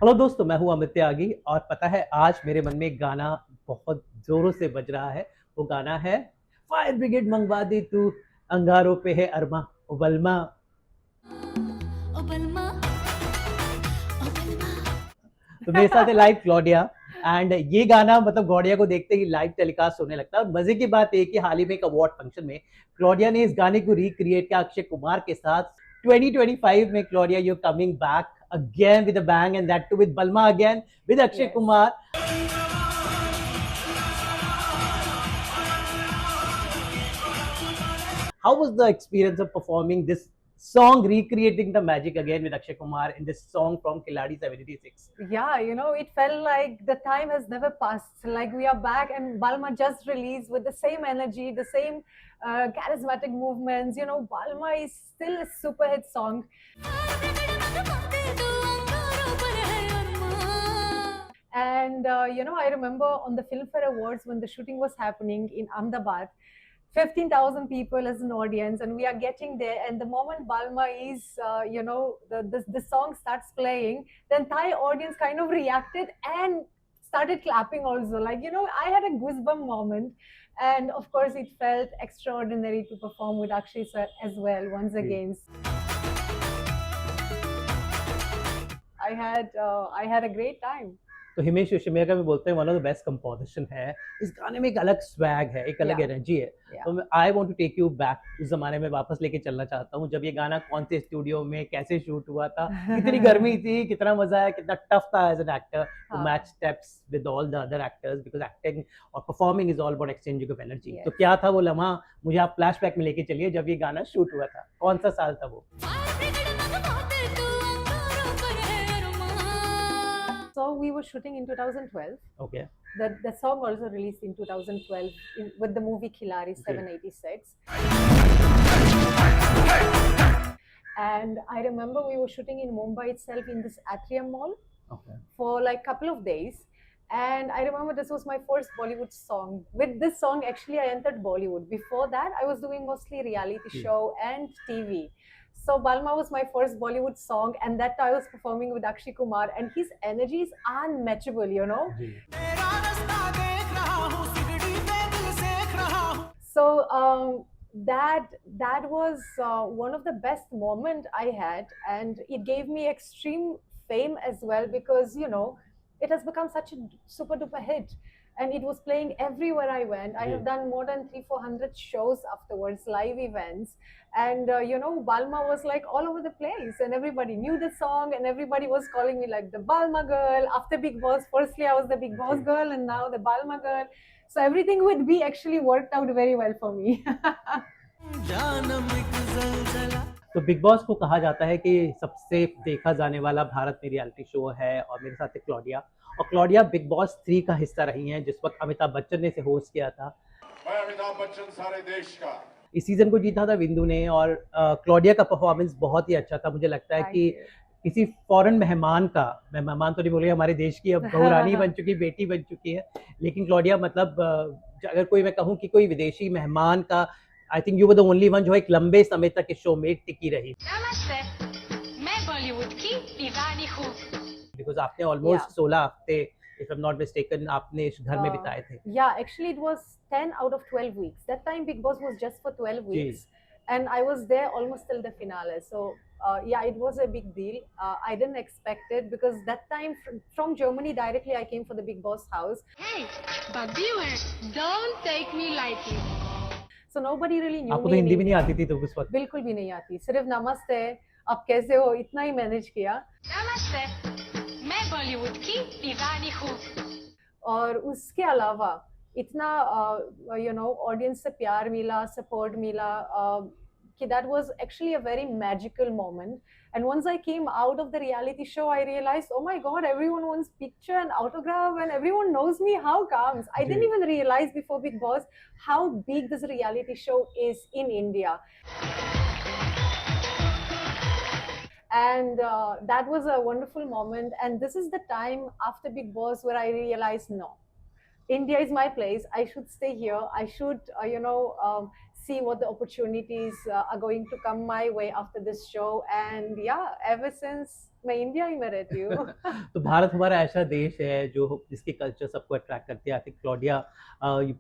Hello दोस्तों, मैं हूं अमित त्यागी और पता है आज मेरे मन में एक गाना बहुत जोरों से बज रहा है। वो गाना है फायर ब्रिगेड मंगवा दी तू, अंगारों पे है अरमा ओ बलमा। ओ बलमा, ओ बलमा। तो मेरे साथ है लाइव क्लॉडिया एंड ये गाना मतलब क्लॉडिया को देखते ही लाइव टेलीकास्ट होने लगता है। और मजे की बात है कि हाल ही में एक अवार्ड फंक्शन में क्लॉडिया ने इस गाने को रिक्रिएट किया अक्षय कुमार के साथ। 2025 में Claudia you coming back again with a bang and that too with Balma again with Akshay Yes. Kumar. How was the experience of performing this song, recreating the magic again with Akshay Kumar in this song from Khiladi 76? Yeah, it felt like the time has never passed. Like we are back, and Balma just released with the same energy, the same charismatic movements. Balma is still a super hit song. And I remember on the Filmfare Awards when the shooting was happening in Ahmedabad, 15,000 people as an audience, and we are getting there. And the moment Balma is, the song starts playing, the entire audience kind of reacted and started clapping also. Like, I had a goosebump moment. And of course, it felt extraordinary to perform with Akshay sir as well, once again. I had a great time. तो हिमेश रेशमिया का भी बोलते हैं one of the best composition है। इस गाने में एक अलग स्वैग है, एक अलग एनर्जी है। तो I want to take you back, उस जमाने में वापस लेके चलना चाहता हूँ जब ये गाना कौन से स्टूडियो में कैसे शूट हुआ था, कितनी गर्मी थी, कितना मजा आया, कितना टफ था as an actor to match steps with all the other actors, because acting और performing is all about exchanging of energy. तो क्या था वो लम्हा, मुझे आप फ्लैशबैक में लेके चलिए जब ये गाना शूट हुआ था, कौन सा साल था वो? So we were shooting in 2012. Okay. The song also released in 2012 with the movie Khiladi 786. And I remember we were shooting in Mumbai itself in this Atrium Mall for like a couple of days. And I remember this was my first Bollywood song. With this song, actually, I entered Bollywood. Before that, I was doing mostly reality show and TV. So Balma was my first Bollywood song, and that I was performing with Akshay Kumar, and his energy is unmatchable, So that was one of the best moment I had, and it gave me extreme fame as well because it has become such a super duper hit. And it was playing everywhere I went. I have done more than 300-400 shows afterwards, live events. And, Balma was like all over the place. And everybody knew the song. And everybody was calling me like the Balma girl. After Big Boss, firstly I was the Big Boss girl. And now the Balma girl. So everything with B actually worked out very well for me. तो big boss को कहा जाता है कि सबसे देखा जाने वाला भारत में रियलिटी शो है। और मेरे साथ है क्लॉडिया, और क्लॉडिया बिग बॉस 3 का हिस्सा रही हैं जिस वक्त अमिताभ बच्चन ने इसे होस्ट किया था। मैं अमिताभ बच्चन सारे देश का। इस सीजन को जीता था बिंदु ने, और क्लॉडिया का परफॉर्मेंस बहुत ही अच्छा था। मुझे लगता है कि किसी फॉरेन मेहमान का, मैं मेहमान तो नहीं बोलूँगी, हमारे देश की अब बहुरानी बन चुकी, बेटी बन चुकी है, लेकिन क्लॉडिया मतलब अगर कोई मैं कहूँ कि कोई विदेशी मेहमान का, I think you were the only one जो एक लंबे समय तक इस शो में टिकी रही। नमस्ते, मैं बॉलीवुड की दीवानी हूँ। बिकॉज आपने ऑलमोस्ट 16 हफ्ते, if I'm not mistaken, आपने इस घर में बिताए थे। Yeah, actually it was 10 out of 12 weeks. That time Big Boss was just for 12 weeks. And I was there almost till the finale. So it was a big deal. I didn't expect it because that time from Germany directly I came for the Big Boss house. Hey, but viewers, don't take me lightly. So nobody really knew आपको me. तो हिंदी भी नहीं आती थी तो उस वक्त? बिल्कुल भी नहीं आती, सिर्फ नमस्ते, आप कैसे हो, इतना ही मैनेज किया। नमस्ते, मैं बॉलीवुड की दीवानी हूँ। और उसके अलावा इतना ऑडियंस से प्यार मिला, सपोर्ट मिला, कि that was actually a very magical moment. And once I came out of the reality show, I realized, oh my God, everyone wants picture and autograph and everyone knows me. How comes? I didn't even realize before Big Boss how big this reality show is in India. And that was a wonderful moment. And this is the time after Big Boss where I realized, no, India is my place. I should stay here. I should, see what the opportunities are going to come my way after this show. And yeah, ever since मैं India ही में रहती हूँ. तो भारत हमारा ऐसा देश है जो जिसकी कल्चर सबको अट्रैक्ट करती है. आई थिंक क्लॉडिया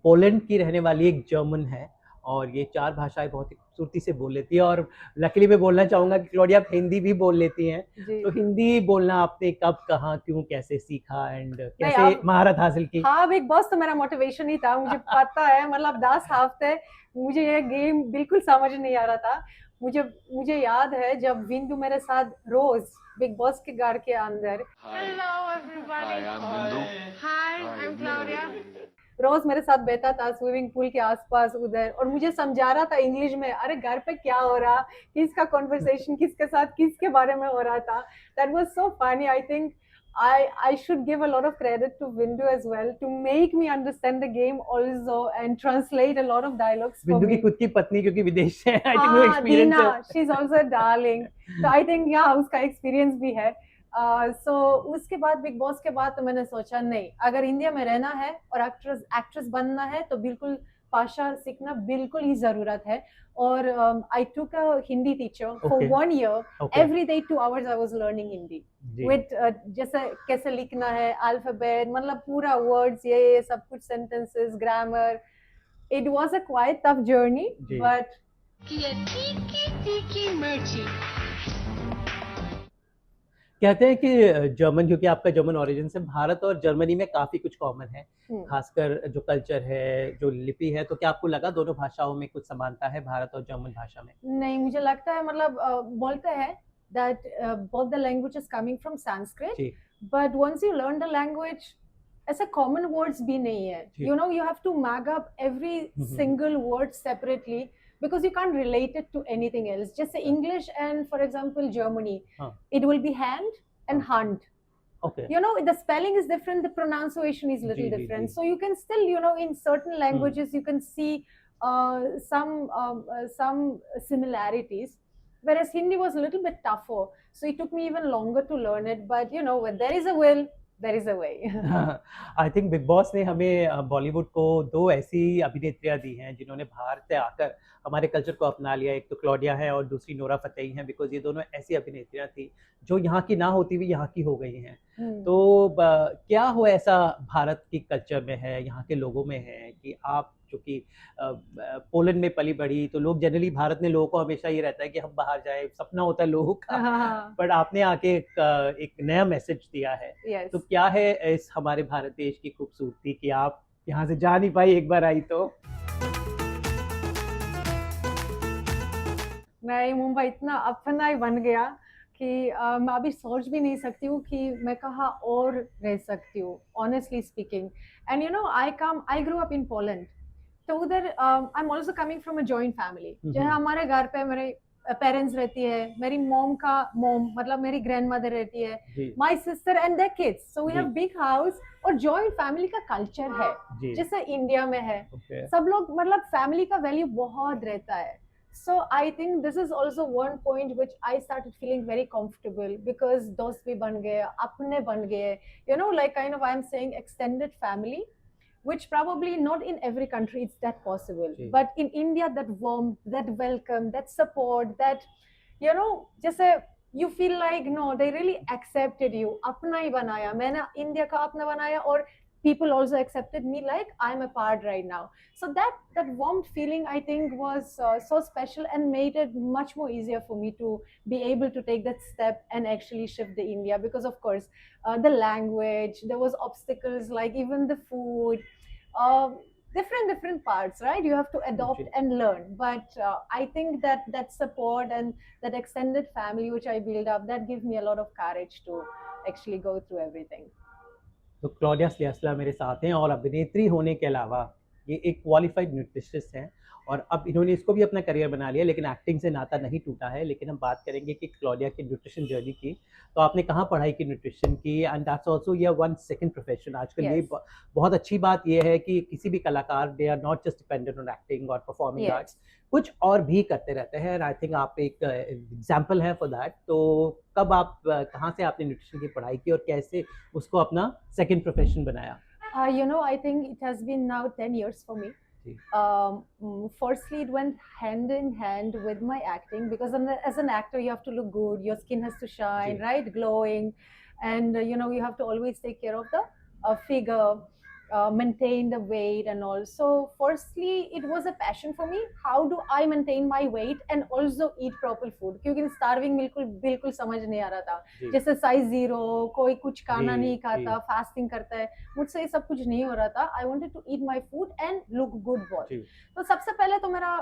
पोलैंड की रहने वाली एक जर्मन है और ये 4 भाषाएं बहुत ही खूबसूरती से बोल लेती है. और लकीली मैं बोलना चाहूँगा कि क्लॉडिया आप हिंदी भी बोल लेती हैं. जी. तो हिंदी बोलना आपने कब, कहाँ, क्यों, कैसे सीखा एंड नहीं, कैसे महारत हासिल की? हाँ, बिग बॉस तो मेरा मोटिवेशन ही था. मुझे पता है, मतलब 10 हफ्ते मुझे ये गेम बिल्कुल समझ नहीं आ रहा था. मुझे याद है जब बिंदु मेरे साथ रोज बिग बॉस के घर के अंदर, Hello everybody. Hi, I'm Bindu. Hi, I'm Claudia. रोज मेरे साथ बैठा था स्विमिंग पूल के आसपास उधर, और मुझे समझा रहा था इंग्लिश में, अरे घर पे क्या हो रहा, किसका कॉन्वर्सेशन किसके साथ किसके बारे में हो रहा था. That was so funny. I think I should give a lot of credit to Bindu as well to make me understand the game also and translate a lot of dialogues for बिंदु की me. खुद की पत्नी क्योंकि विदेश से है, I think वो हाँ, एक्सपीरियंस दीना, है. she's also a darling. So I think yeah, उसका एक्सपीरियंस भी है. So उसके बाद बिग बॉस के बाद तो मैंने सोचा नहीं, अगर इंडिया में रहना है और एक्ट्रेस बनना है तो बिल्कुल भाषा सीखना बिल्कुल ही जरूरत है. और I took a Hindi teacher for Okay. 1 year. Okay. Every day 2 hours I was learning Hindi. Ji. With जैसे कैसे लिखना है, अल्फाबेट, मतलब पूरा वर्ड्स, ये सब कुछ, sentences, grammar. It was a quite tough journey, जी. but किया तीखी तीखी मिर्ची. कहते हैं कि जर्मन, क्योंकि आपका जर्मन ओरिजिन से, भारत और जर्मनी में काफी कुछ कॉमन है, खासकर जो कल्चर है, जो लिपि है. तो क्या आपको लगा दोनों भाषाओं में कुछ समानता है भारत और जर्मन भाषा में? नहीं, मुझे लगता है, मतलब बोलते हैं that both the languages coming from Sanskrit, ji. but once you learn the language, ऐसे common words भी नहीं है. जी. You know, you have to mag up every single word separately because you can't relate it to anything else. Just English and, for example, Germany, it will be hand and hand. Okay. You know, the spelling is different, the pronunciation is little जी, जी, different. जी. So you can still, you know, in certain languages you can see some similarities. Whereas Hindi was a little bit tougher, so it took me even longer to learn it. But you know, when there is a will, there is a way. I think big boss ने हमें बॉलीवुड को 2 ऐसी अभिनेत्रियां दी हैं जिन्होंने बाहर से आकर हमारे कल्चर को अपना लिया. एक तो क्लॉडिया है और दूसरी नोरा फतेही हैं, बिकॉज ये दोनों ऐसी अभिनेत्रियां थी जो यहाँ की ना होती भी यहाँ की हो गई हैं. तो क्या हो ऐसा भारत की कल्चर में है, यहाँ के लोगों में है कि आप चूंकि पोलैंड में पली बढ़ी, तो लोग जनरली, भारत में लोगों को हमेशा ये रहता है कि हम बाहर जाए, सपना होता है लोगों का. बट आपने आके एक नया मैसेज दिया है. Yes. तो क्या है इस हमारे भारत देश की खूबसूरती कि आप यहाँ से जा नहीं पाई, एक बार आई तो? मैं मुंबई इतना अपना ही बन गया कि मैं अभी सोच भी नहीं सकती हूँ कि मैं कहाँ और रह सकती हूँ, honestly speaking. And you know, I grow up in Poland. तो उधर I am also coming from a joint family, जहाँ हमारे घर पे मेरे पेरेंट्स रहती है, मेरी मॉम मतलब मेरी ग्रैंड मदर रहती है, my sister and their kids. So we have big house, और जॉइंट फैमिली का कल्चर है जैसे इंडिया में है. सब लोग, मतलब फैमिली का वैल्यू बहुत रहता है. So I think this is also one point which I started feeling very comfortable because दोस्त भी बन गए, अपने बन गए. You know, like kind of I'm saying extended family, which probably not in every country it's that possible. But in India, that warmth, that welcome, that support, that, you know, जैसे you feel like no, they really accepted you. अपना ही बनाया, मैंने India का अपना बनाया, और people also accepted me like I'm a part right now. So that warm feeling, I think, was so special and made it much more easier for me to be able to take that step and actually shift the India. Because of course, the language, there was obstacles like even the food, different parts, right? You have to adopt and learn. But I think that support and that extended family which I built up, that gives me a lot of courage to actually go through everything. तो Claudia सिएस्ला मेरे साथ हैं, और अभिनेत्री होने के अलावा ये एक क्वालिफाइड न्यूट्रिशनिस्ट हैं, और अब इन्होंने इसको भी अपना करियर बना लिया. लेकिन एक्टिंग से नाता नहीं टूटा है. लेकिन हम बात करेंगे कि क्लॉडिया की न्यूट्रिशन जर्नी की. तो आपने कहाँ पढ़ाई की न्यूट्रिशन की, and that's also your one second profession. आजकल ये बहुत अच्छी बात ये है कि किसी भी कलाकार, they are not just dependent on acting और परफॉर्मिंग आर्ट्स, कुछ और भी करते रहते हैं. आई थिंक आप एक एग्जाम्पल है फॉर दैट. तो कब आप, कहाँ से आपने न्यूट्रिशन की पढ़ाई की और कैसे उसको अपना सेकंड प्रोफेशन बनाया? I think it has been now 10 years for me. जी Firstly, it went hand in hand with my acting because as an actor, you have to look good, your skin has to shine, जी right? Glowing. And, you have to always take care of the figure, maintain the weight, and all. So, firstly, it was a passion for me. How do I maintain my weight and also eat proper food? क्योंकि starving बिल्कुल बिल्कुल समझ नहीं आ रहा था. जी जैसे size zero, कोई कुछ जी खाना नहीं जी खाता, fasting करता है. मुझसे ये सब कुछ नहीं हो रहा था. I wanted to eat my food and look good boy. जी तो सबसे पहले तो मेरा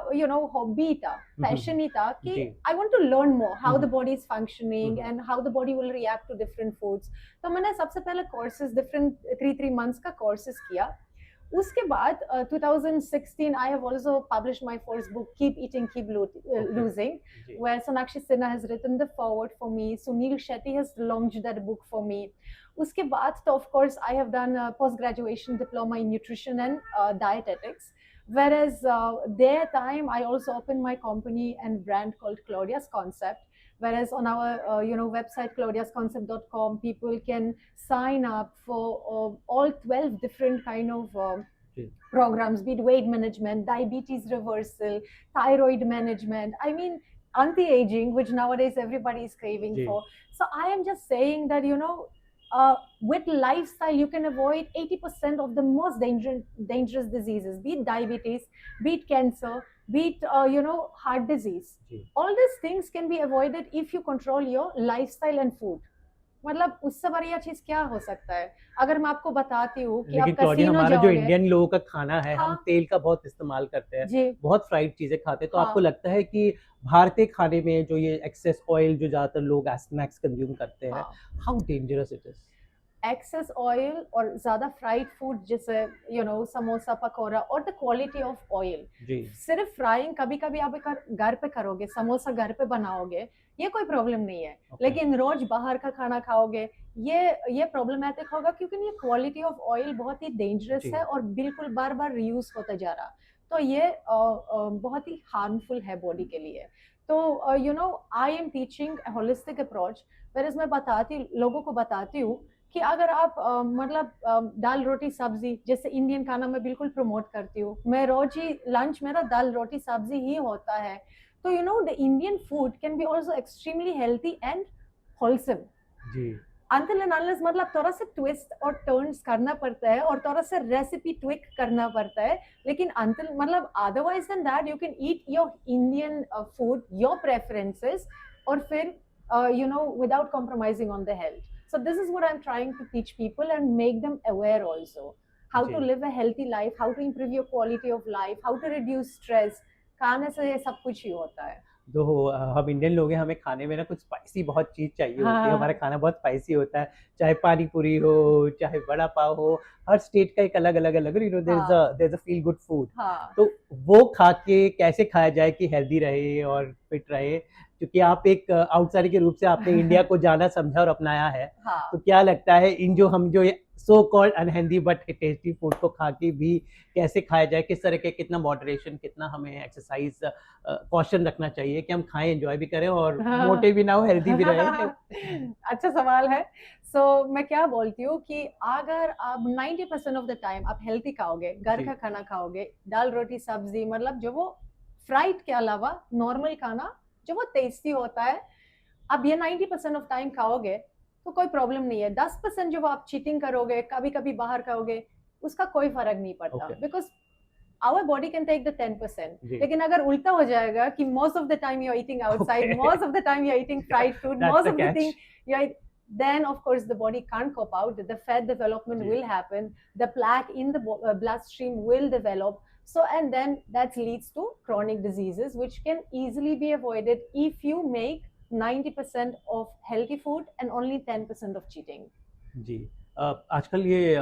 हॉबी था, पैशन ही था कि जी I want to learn more how the body is functioning hmm, and how the body will react to different foods. तो मैंने सबसे पहले कोर्सेज डिफरेंट 3 मंथ्स का कोर्सेज किया. उसके बाद 2016 I have also published my first book, Keep Eating, Keep Losing, ji where Sonakshi Sinha has written the foreword for me. Sunil Shetty has launched that book for me. उसके बाद तो of course I have done a post graduation diploma in nutrition and dietetics. Whereas their time I also opened my company and brand called Claudia's Concept. Whereas on our website claudiasconcept.com, people can sign up for all 12 different kind of ji programs, be it weight management, diabetes reversal, thyroid management. I mean, anti-aging, which nowadays everybody is craving ji for. So I am just saying that with lifestyle you can avoid 80% of the most dangerous diseases, be it diabetes, be it cancer, be it heart disease. Ji All these things can be avoided if you control your lifestyle and food. मतलब उससे बढ़िया चीज क्या हो सकता है? अगर मैं आपको बताती हूँ कि लेकिन आप क्लॉडिया कसीनो हमारा जो जाओगे. इंडियन लोगों का खाना है हम हाँ. तेल का बहुत इस्तेमाल करते हैं जी. बहुत फ्राइड चीजें खाते हैं तो हाँ. आपको लगता है कि भारतीय खाने में जो ये एक्सेस ऑयल जो ज्यादातर लोग स्नैक्स कंज्यूम करते हैं हाँ. How dangerous it is excess oil और ज्यादा फ्राइड फूड जैसे समोसा पकौड़ा और द क्वालिटी ऑफ ऑयल. जी सिर्फ फ्राइंग कभी कभी आप घर पे करोगे, समोसा घर पे बनाओगे, ये कोई प्रॉब्लम नहीं है. लेकिन रोज बाहर का खाना खाओगे, ये प्रॉब्लमैटिक होगा क्योंकि ये क्वालिटी ऑफ ऑयल बहुत ही डेंजरस जी है और बिल्कुल बार बार रीयूज होता जा रहा. तो ये बहुत ही हार्मफुल है बॉडी के लिए. तो I am teaching holistic approach. Where मैं लोगों को बताती हूँ कि अगर आप दाल रोटी सब्जी जैसे इंडियन खाना मैं बिल्कुल प्रमोट करती हूँ. मैं रोज ही लंच मेरा दाल रोटी सब्जी ही होता है. तो the Indian food can be also extremely healthy and wholesome. जी until and unless थोड़ा सा ट्विस्ट और टर्न्स करना पड़ता है और थोड़ा सा रेसिपी ट्विक करना पड़ता है. लेकिन until otherwise then that you can eat your Indian food, your preferences, और फिर without compromising on the health. So this is what I'm trying to teach people and make them aware also. How to live a healthy life, how to improve your quality of life, how to reduce stress. खाने से ये सब कुछ ही होता है. तो हम Indian लोग हैं हमें खाने में ना कुछ स्पाइसी बहुत चीज चाहिए होती है हाँ. हमारा खाना बहुत स्पाइसी होता है चाहे पानी पूरी हो चाहे बड़ा पाव हो हर स्टेट का एक अलग अलग अलग there is a feel good food. हाँ. तो वो खा के कैसे खाया जाए कि हेल्दी रहे और फिट रहे क्योंकि आप एक आउटसाइडर के रूप से आपने इंडिया को जाना समझा और अपनाया है. हाँ. तो क्या लगता है इन जो so called unhealthy but tasty food को खा के भी कैसे खाया जाए, किस तरह के कितना मॉडरेशन कितना हमें एक्सरसाइज कॉशन रखना चाहिए कि हम खाएं एंजॉय भी करें और मोटे भी ना हो हेल्दी भी रहे. अच्छा सवाल है. सो मैं क्या बोलती हूँ कि अगर आप 90% ऑफ द टाइम आप हेल्थी खाओगे, घर जी. का खाना खाओगे, दाल रोटी सब्जी, मतलब जो वो फ्राइड के अलावा नॉर्मल खाना जो वो टेस्टी होता है, अब ये 90% ऑफ टाइम खाओगे तो कोई प्रॉब्लम नहीं है. 10% जो आप चीटिंग करोगे, कभी कभी बाहर खाओगे, उसका कोई फर्क नहीं पड़ता. Okay. Because our body can take the 10%. जी. लेकिन अगर उल्टा हो जाएगा कि most of the time you're eating outside, Okay. most of the time you're eating fried food, That's most the of the catch. thing then of course the body can't cope out. The fat development ji. will happen. The plaque in the bloodstream will develop. So and then that leads to chronic diseases which can easily be avoided if you make 90% of healthy food and only 10% of cheating. जी आजकल ये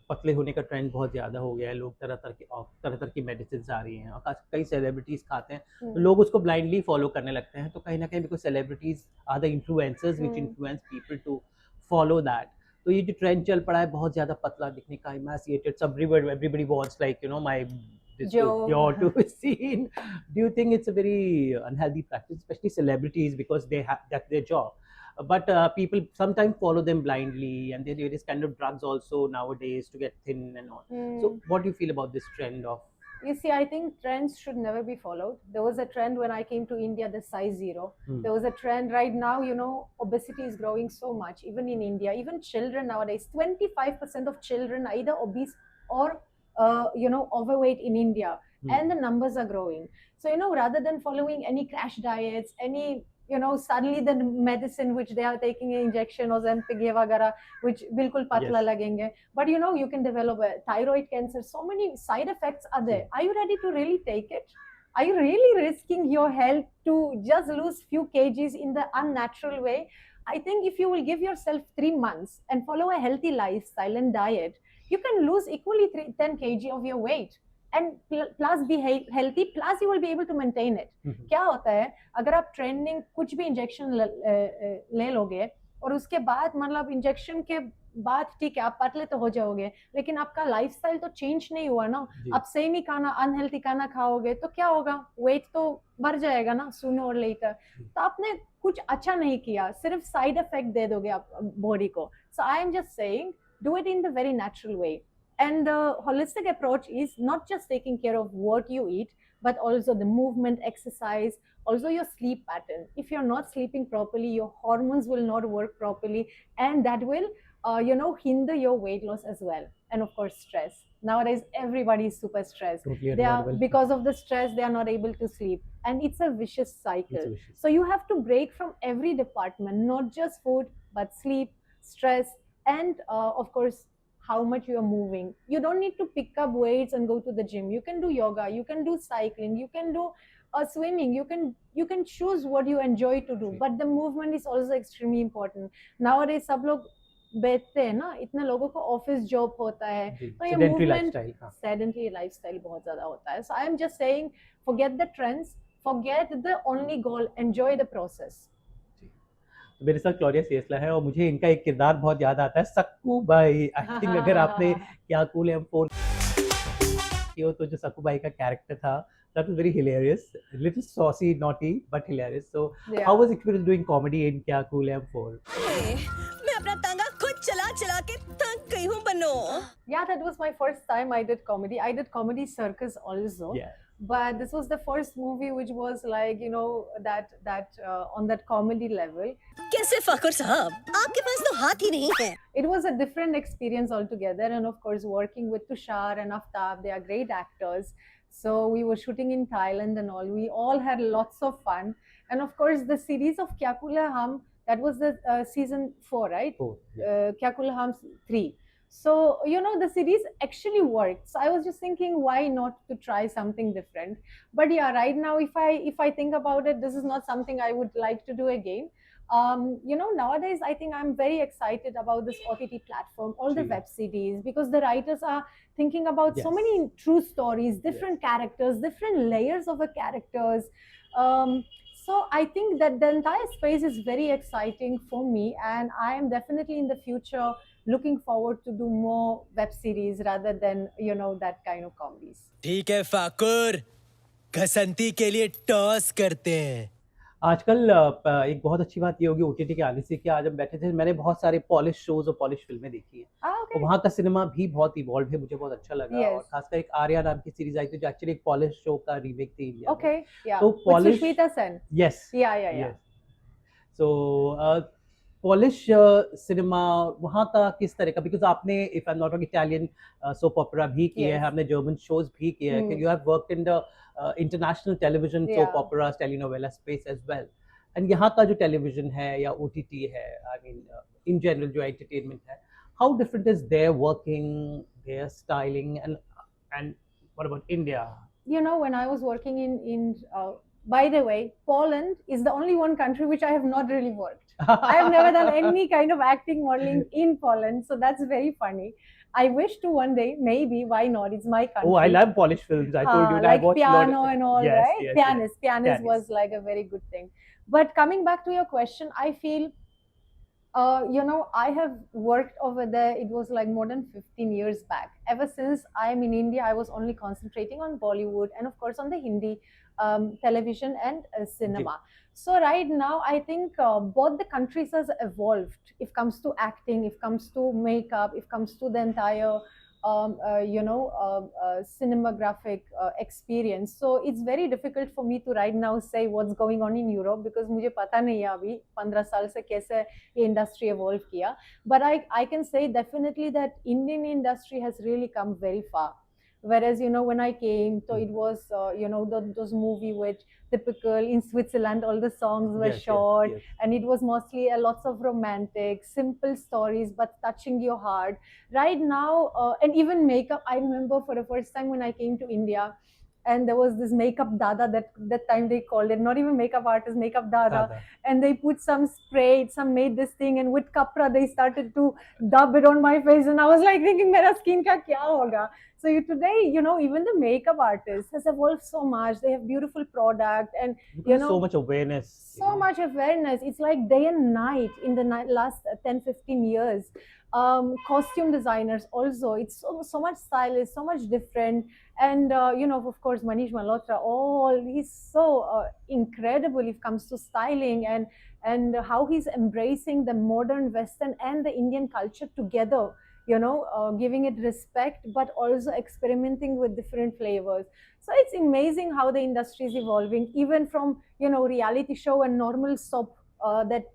पतले होने का trend बहुत ज़्यादा हो गया है. लोग तरह की मेडिसिन आ रही हैं और कई सेलिब्रिटीज़ खाते हैं तो लोग उसको ब्लाइंडली फॉलो करने लगते हैं. तो कहीं ना कहीं because celebrities are the influencers which influence people to follow that. तो ये जो ट्रेंड चल पड़ा है बहुत ज़्यादा पतला दिखने का, emaciated, everybody wants like my jaw to be seen. Do you think it's a very unhealthy practice, especially celebrities because they have that's their job? but people sometimes follow them blindly, and there is kind of drugs also nowadays to get thin and all. So what do you feel about this trend of? You see, I think trends should never be followed. There was a trend when I came to India, the size zero. There was a trend right now, obesity is growing so much, even in India. Even children nowadays, 25% of children are either obese or, overweight in India. And the numbers are growing. So, rather than following any crash diets, any, suddenly the medicine which they are taking an injection or Ozempic वगैरह, which बिल्कुल पतला लगेंगे. But you can develop a thyroid cancer. So many side effects are there. Are you ready to really take it? Are you really risking your health to just lose few kgs in the unnatural way? I think if you will give yourself 3 months and follow a healthy lifestyle and diet, you can lose equally 10 kg of your weight. And plus be healthy, plus you will be able to maintain it. क्या होता है अगर आप trending कुछ भी injection ले लोगे और उसके बाद मतलब इंजेक्शन के बाद ठीक है आप पतले तो हो जाओगे, लेकिन आपका लाइफस्टाइल तो चेंज नहीं हुआ ना. आप सेम ही खाना अनहेल्थी खाना खाओगे तो क्या होगा, वेट तो बढ़ जाएगा ना सूनर और लेटर. तो आपने कुछ अच्छा नहीं किया, सिर्फ साइड इफेक्ट दे दोगे आप बॉडी को. So I am just saying do it in the very natural way. And the holistic approach is not just taking care of what you eat, but also the movement, exercise, also your sleep pattern. If you're not sleeping properly, your hormones will not work properly, and that will, hinder your weight loss as well. And of course, stress. Nowadays, everybody is super stressed. Totally because of the stress, they are not able to sleep, and it's a vicious cycle. So you have to break from every department, not just food, but sleep, stress, and of course, how much you are moving. You don't need to pick up weights and go to the gym. You can do yoga, you can do cycling, you can do swimming, you can choose what you enjoy to do. But the movement is also extremely important. Nowadays सब लोग बैठते हैं ना, इतने लोगों को office job होता है, तो ये मूवमेंट सेडेंटरी लाइफस्टाइल बहुत ज्यादा होता है. So I am just saying, forget the trends, forget the only goal, enjoy the process. मेरे साथ क्लॉडिया सिएस्ला है और मुझे इनका एक किरदार बहुत याद आता है, सक्कू भाई. आई थिंक अगर आपने क्या कूल है 4 किया तो जो सक्कू भाई का कैरेक्टर था, that was very hilarious, little saucy, naughty but hilarious. So how was experience doing comedy in क्या कूल है 4? मैं अपना टांगा खुद चला के थक गई हूँ बनो. Yeah, that was my first time I did comedy. I did comedy circus also. Yeah. But this was the first movie which was like, that on that comedy level. कैसे फखर साहब, आपके पास तो हाथ ही नहीं है. It was a different experience altogether, and of course working with Tushar and Aftab, they are great actors. So we were shooting in Thailand and all. We all had lots of fun, and of course the series of Kya Kula Hum, that was the season 4, right? 4. Yeah. Kya Kula Hum 3. So, the series actually worked. So I was just thinking, why not to try something different? But yeah, right now, if I think about it, this is not something I would like to do again. Nowadays, I think I'm very excited about this OTT platform, all the web series, because the writers are thinking about so many true stories, different characters, different layers of the characters. So I think that the entire space is very exciting for me, and I am definitely in the future looking forward to do more web series rather than, that kind of comedies. ठीक है फाकुर, घसंती के लिए toss करते हैं. आजकल एक बहुत अच्छी बात ये होगी ओटीटी के आने से कि आज हम बैठे थे, मैंने बहुत सारे पॉलिश शोज और पॉलिश फिल्में देखी हैं. और वहाँ का सिनेमा भी बहुत इवॉल्व है, मुझे बहुत अच्छा लगा. और खासकर एक आर्या नाम की सीरीज आई थी जो एक्चुअली एक पॉलिश शो का रीमेक थी इंडिया में. तो पॉलिश सुष्मिता सेन. यस या. सो पॉलिश सिनेमा वहाँ का किस तरह का, बिकॉज आपने if I am not wrong Italian soap opera भी किए हैं, हमने जर्मन शोज भी किए हैं, you have worked in the international television soap operas, telenovela space as well. And यहाँ का जो television है या OTT है, I mean in general जो entertainment है, how different is their working, their styling, and what about India? When I was working in by the way, Poland is the only one country which I have not really worked. I have never done any kind of acting modeling in Poland, so that's very funny. I wish to one day, maybe, why not? It's my country. Oh, I love Polish films. I told you that. Like Piano and all, right? Pianist was like a very good thing. But coming back to your question, I feel I have worked over there. It was like more than 15 years back. Ever since I'm in India, I was only concentrating on Bollywood and, of course, on the Hindi television and ji cinema. So right now, I think both the countries has evolved. If comes to acting, if comes to makeup, if comes to the entire cinematographic experience. So it's very difficult for me to right now say what's going on in Europe because मुझे पता नहीं है अभी 15 साल से कैसे ये industry evolve किया. But I can say definitely that Indian industry has really come very far. Whereas, when I came, so it was, those movie which typical in Switzerland, all the songs were yes short, yes and it was mostly lots of romantic, simple stories, but touching your heart. Right now, and even makeup, I remember for the first time when I came to India, and there was this makeup dada that time they called it, not even makeup artist, makeup dada, दादा and they put some spray, some made this thing, and with kapra they started to dub it on my face, and I was like thinking, "Mera skin ka kya hoga?" So today, even the makeup artist has evolved so much. They have beautiful product, and because there's so much awareness so much awareness. It's like day and night in the last 10, 15 years. Costume designers also. It's so much stylish, so much different. And, of course, Manish Malhotra, he's so incredible if it comes to styling and how he's embracing the modern Western and the Indian culture together. Giving it respect, but also experimenting with different flavors. So it's amazing how the industry is evolving, even from reality show and normal soap that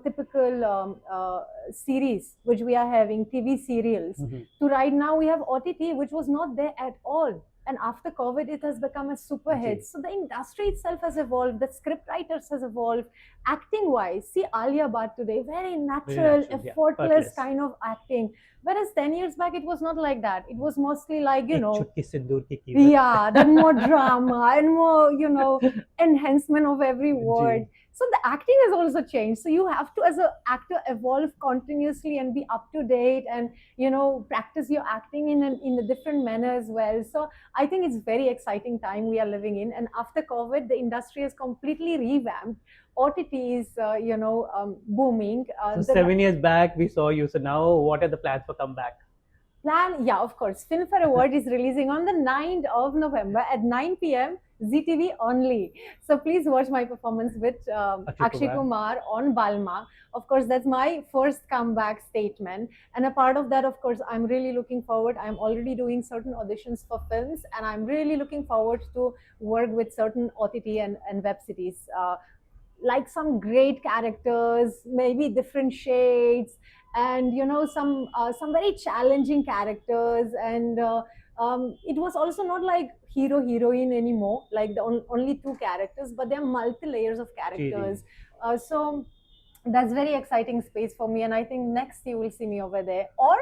typical series which we are having, TV serials, to right now we have OTT, which was not there at all. And after COVID, it has become a super hit. So the industry itself has evolved. The script writers has evolved. Acting wise, see Alia Bhatt today, very natural, effortless kind of acting. Whereas 10 years back, it was not like that. It was mostly like, एक चुटकी सिंदूर की कीमत yeah, then more drama and more, enhancement of every word. So the acting has also changed. So you have to, as an actor, evolve continuously and be up to date and, practice your acting in a different manner as well. So I think it's very exciting time we are living in. And after COVID, the industry has completely revamped. OTT is, booming. So 7 years back we saw you. So now what are the plans for comeback? Yeah, of course. Filmfare Award is releasing on the 9th of November at 9 p.m. ZTV only. So please watch my performance with Akshay Kumar on Balma. Of course, that's my first comeback statement. And a part of that, of course, I'm really looking forward. I'm already doing certain auditions for films, and I'm really looking forward to work with certain OTT and web series. Like some great characters, maybe different shades, and some very challenging characters. And it was also not like hero heroine anymore, like the only two characters, but there are multi layers of characters. So that's very exciting space for me, and I think next you will see me over there, or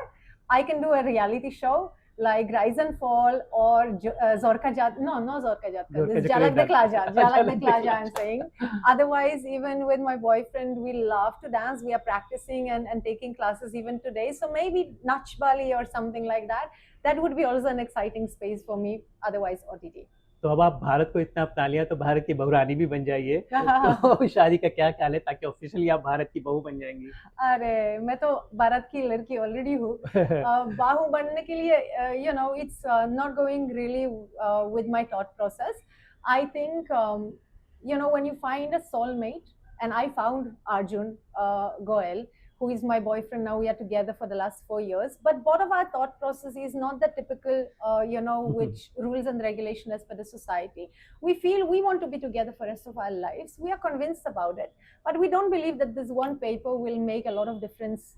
I can do a reality show like Rise and Fall or Zorka Jat. No, not Zorka Jat. This Jalak Dikhla Jat. Jalak Dikhla Jat, I'm saying. Otherwise, even with my boyfriend, we love to dance. We are practicing and taking classes even today. So maybe Nach Bali or something like that. That would be also an exciting space for me. Otherwise, OTT. तो अब आप भारत को इतना अपना लिया तो भारत की बहुरानी भी बन जाइए तो शादी का क्या ख्याल है ताकि ऑफिशियली आप भारत की बहू बन जाएंगी? अरे मैं तो भारत की लड़की ऑलरेडी हूँ. बहू बनने के लिए it's not going really with my thought process. I think when you find a soulmate, and I found Arjun Goel, who is my boyfriend now. We are together for the last 4 years. But both of our thought process is not the typical, which rules and regulation as per the society. We feel we want to be together for the rest of our lives. We are convinced about it. But we don't believe that this one paper will make a lot of difference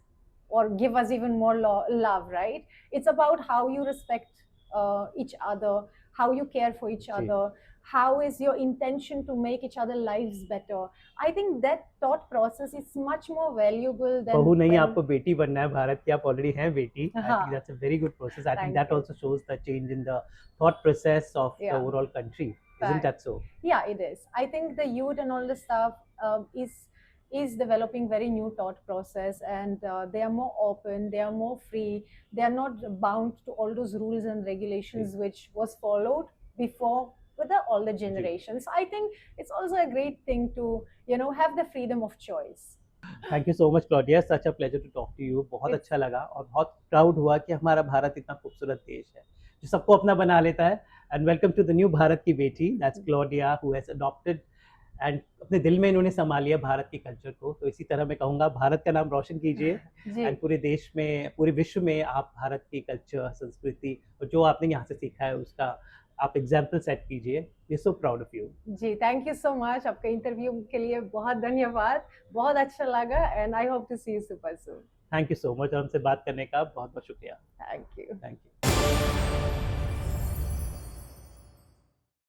or give us even more love, right? It's about how you respect each other, how you care for each other, how is your intention to make each other lives better. I think that thought process is much more valuable than बहू नहीं आपको बेटी बनना है भारत की, आप already हैं बेटी. I think that's a very good process. I think that also shows the change in the thought process of the overall country. Isn't that so? Yeah, it is. I think the youth and all the stuff is developing very new thought process, and they are more open, they are more free, they are not bound to all those rules and regulations which was followed before with all the generations. So I think it's also a great thing to have the freedom of choice. Thank you so much Claudia, such a pleasure to talk to you. बहुत It's- अच्छा लगा और बहुत proud हुआ कि हमारा भारत इतना खूबसूरत देश है जो सबको अपना बना लेता है। And welcome to the new Bharat की बेटी, that's Claudia, who has adopted and अपने दिल में इन्होंने संभाल लिया भारत की कल्चर को। तो इसी तरह मैं कहूँगा भारत का नाम रोशन कीजिए जी एंड पूरे देश में, पूरे विश्व में आप भारत की कल्चर, संस्कृति और जो आपने यहाँ से सीखा है उसका आप एग्जाम्पल सेट कीजिए। We so proud of you. जी, थैंक यू सो मच। आपके इंटरव्यू के लिए बहुत धन्यवाद, बहुत अच्छा लगा and I hope to see you super soon. Thank you so much और हमसे बात करने का बहुत बहुत शुक्रिया। Thank you. Thank you.